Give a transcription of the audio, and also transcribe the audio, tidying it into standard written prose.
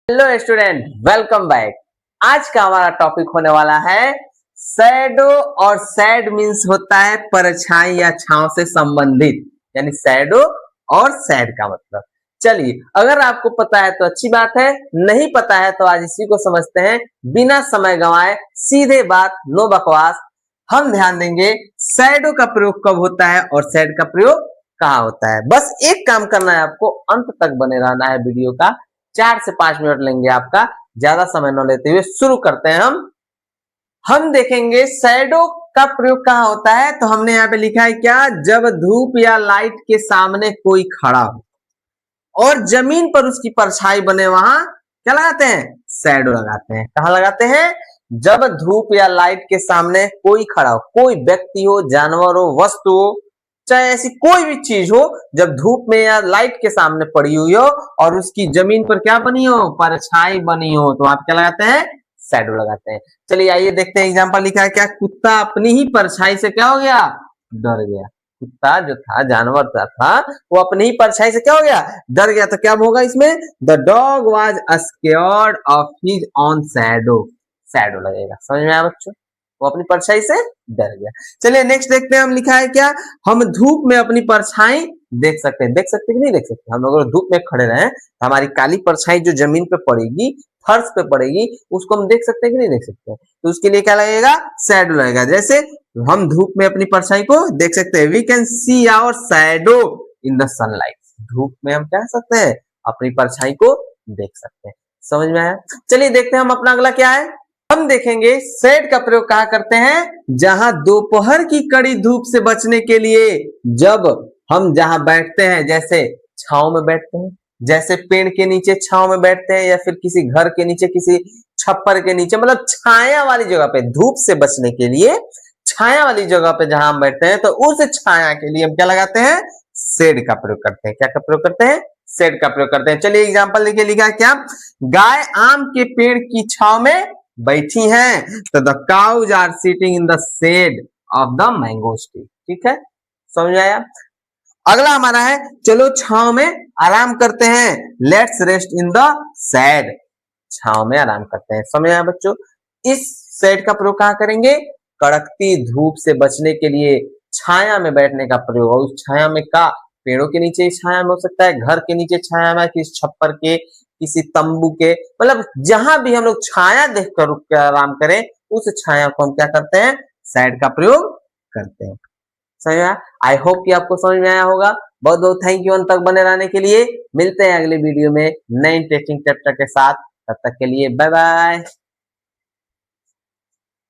Hello student, welcome back. आज का हमारा टॉपिक होने वाला है शैडो। और शैड मीन्स होता है परछाई या छांव से संबंधित, यानी शैडो और शैड का मतलब। चलिए, अगर आपको पता है तो अच्छी बात है, नहीं पता है तो आज इसी को समझते हैं बिना समय गंवाए। सीधे बात, नो बकवास। हम ध्यान देंगे शैडो का प्रयोग कब होता है और शैड का प्रयोग कहाँ होता है। बस एक काम करना है आपको, अंत तक बने रहना है वीडियो का। 4 से 5 मिनट लेंगे आपका, ज्यादा समय न लेते हुए शुरू करते हैं। हम देखेंगे शैडो का प्रयोग कहाँ होता है। तो हमने यहाँ पे लिखा है क्या, जब धूप या लाइट के सामने कोई खड़ा हो और जमीन पर उसकी परछाई बने, वहां क्या लगाते हैं, शैडो लगाते हैं। कहाँ लगाते हैं, जब धूप या लाइट के सामने कोई खड़ा हो, कोई व्यक्ति हो, जानवर हो, वस्तु हो, चाहे ऐसी कोई भी चीज हो, जब धूप में या लाइट के सामने पड़ी हुई हो और उसकी जमीन पर क्या बनी हो, परछाई बनी हो, तो आप क्या लगाते हैं, शैडो लगाते हैं। चलिए आइए देखते हैं, एग्जांपल लिखा है क्या, कुत्ता अपनी ही परछाई से क्या हो गया, डर गया। कुत्ता जो था, जानवर था, वो अपनी ही परछाई से क्या हो गया, डर गया। तो क्या होगा इसमें, the dog was scared of his own shadow. Shadow लगेगा, समझ में आया बच्चों, वो अपनी परछाई से डर गया। चलिए नेक्स्ट देखते हैं, हम लिखा है क्या, हम धूप में अपनी परछाई देख सकते हैं। देख सकते हैं कि नहीं देख सकते, हम अगर धूप में खड़े रहे, हमारी काली परछाई जो जमीन पे पड़ेगी, फर्श पे पड़ेगी, उसको हम देख सकते हैं कि नहीं देख सकते हैं। तो उसके लिए क्या लगेगा, शैडो लगेगा। जैसे हम धूप में अपनी परछाई को देख सकते हैं, we can see our shadow in the sunlight. धूप में हम क्या कर सकते हैं, अपनी परछाई को देख सकते हैं। समझ में आया। चलिए देखते हैं हम अपना अगला क्या है। हम देखेंगे शैड का प्रयोग कहाँ करते हैं, जहां दोपहर की कड़ी धूप से बचने के लिए, जब हम जहां बैठते हैं, जैसे छांव में बैठते हैं, जैसे पेड़ के नीचे छांव में बैठते हैं, या फिर किसी घर के नीचे, किसी छप्पर के नीचे, मतलब छाया वाली जगह पे, धूप से बचने के लिए छाया वाली जगह पे जहां हम बैठते हैं, तो उस छाया के लिए हम क्या लगाते हैं, शेड का प्रयोग करते हैं। क्या का प्रयोग करते हैं, शेड का प्रयोग करते हैं। चलिए एग्जांपल देखिए, लिखा है क्या, गाय आम के पेड़ की छाव में बैठी हैं, तो the cows are sitting in the shade of the mango tree. ठीक है, समझ आया। अगला हमारा है, चलो छाव में आराम करते हैं, let's rest in the shade. छाव में आराम करते हैं, समझ आया बच्चों। इस शेड का प्रयोग कहाँ करेंगे, कड़कती धूप से बचने के लिए छाया में बैठने का प्रयोग। और उस छाया में का, पेड़ों के नीचे छाया में हो सकता है, घर के नीचे छाया में, किसी छप्पर के, किसी तंबू के, मतलब जहां भी हम लोग छाया देख कर रुक कर आराम करें, उस छाया को हम क्या करते हैं, शेड का प्रयोग करते हैं। समझ में आया। आई होप कि आपको समझ में आया होगा। बहुत बहुत थैंक यू अंत तक बने रहने के लिए। मिलते हैं अगले वीडियो में नए इंटरेस्टिंग चैप्टर के साथ, तब तक के लिए बाय बाय।